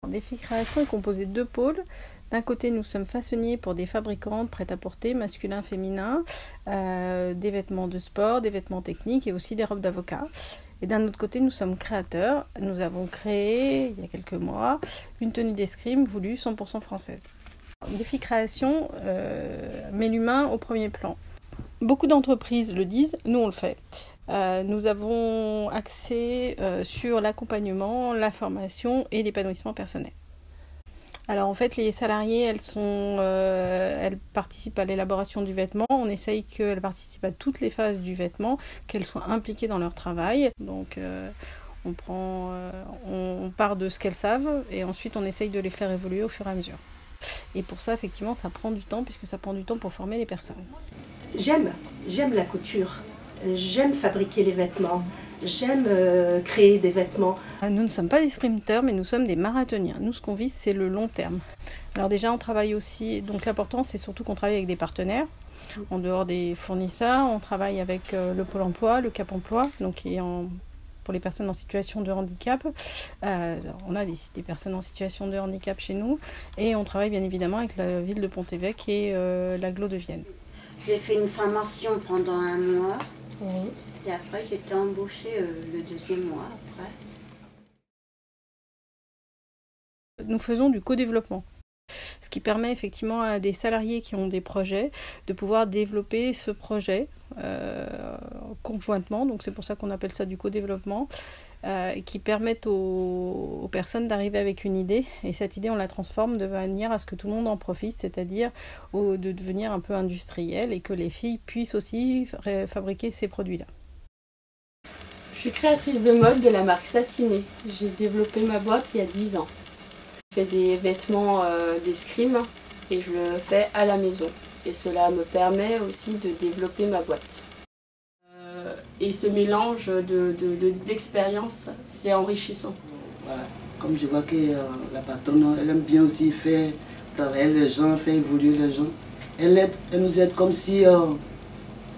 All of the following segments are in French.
Défi Création est composé de deux pôles. D'un côté, nous sommes façonniers pour des fabricants de prêt-à-porter masculin, féminin, des vêtements de sport, des vêtements techniques et aussi des robes d'avocat. Et d'un autre côté, nous sommes créateurs. Nous avons créé, il y a quelques mois, une tenue d'escrime voulue 100% française. Défi Création met l'humain au premier plan. Beaucoup d'entreprises le disent, nous on le fait. Nous avons axé sur l'accompagnement, la formation et l'épanouissement personnel. Alors en fait, les salariés, elles participent à l'élaboration du vêtement. On essaye qu'elles participent à toutes les phases du vêtement, qu'elles soient impliquées dans leur travail. Donc on part de ce qu'elles savent et ensuite on essaye de les faire évoluer au fur et à mesure. Et pour ça, effectivement, ça prend du temps puisque ça prend du temps pour former les personnes. J'aime la couture. J'aime fabriquer les vêtements, j'aime créer des vêtements. Nous ne sommes pas des sprinteurs, mais nous sommes des marathoniens. Nous, ce qu'on vise, c'est le long terme. Alors déjà, on travaille aussi, donc l'important, c'est surtout qu'on travaille avec des partenaires. En dehors des fournisseurs, on travaille avec le Pôle emploi, le Cap emploi, donc pour les personnes en situation de handicap. On a des personnes en situation de handicap chez nous. Et on travaille bien évidemment avec la ville de Pont-Évêque et l'agglo de Vienne. J'ai fait une formation pendant 1 mois. Oui. Et après, j'ai été embauchée le 2e mois après. Nous faisons du co-développement, ce qui permet effectivement à des salariés qui ont des projets de pouvoir développer ce projet conjointement. Donc c'est pour ça qu'on appelle ça du co-développement, qui permettent aux personnes d'arriver avec une idée. Et cette idée, on la transforme de manière à ce que tout le monde en profite, c'est-à-dire de devenir un peu industriel et que les filles puissent aussi fabriquer ces produits-là. Je suis créatrice de mode de la marque Satiné. J'ai développé ma boîte il y a 10 ans. Je fais des vêtements d'escrime et je le fais à la maison. Et cela me permet aussi de développer ma boîte. Et ce mélange d'expérience, c'est enrichissant. Voilà. Comme je vois que la patronne, elle aime bien aussi faire travailler les gens, faire évoluer les gens. Elle nous aide comme si,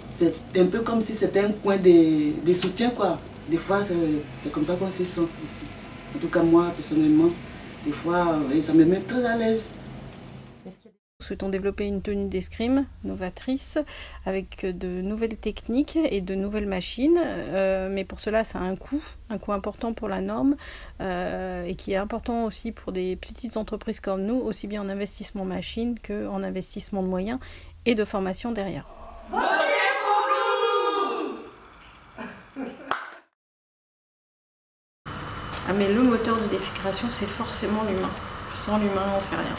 c'est un peu comme si c'était un point de soutien, quoi. Des fois, c'est comme ça qu'on se sent ici. En tout cas, moi, personnellement, des fois, ça me met très à l'aise. Nous souhaitons développer une tenue d'escrime novatrice avec de nouvelles techniques et de nouvelles machines, mais pour cela ça a un coût important pour la norme et qui est important aussi pour des petites entreprises comme nous, aussi bien en investissement machine qu'en investissement de moyens et de formation derrière. Votez pour nous! Ah mais le moteur de Défi Création, c'est forcément l'humain. Sans l'humain, on ne fait rien.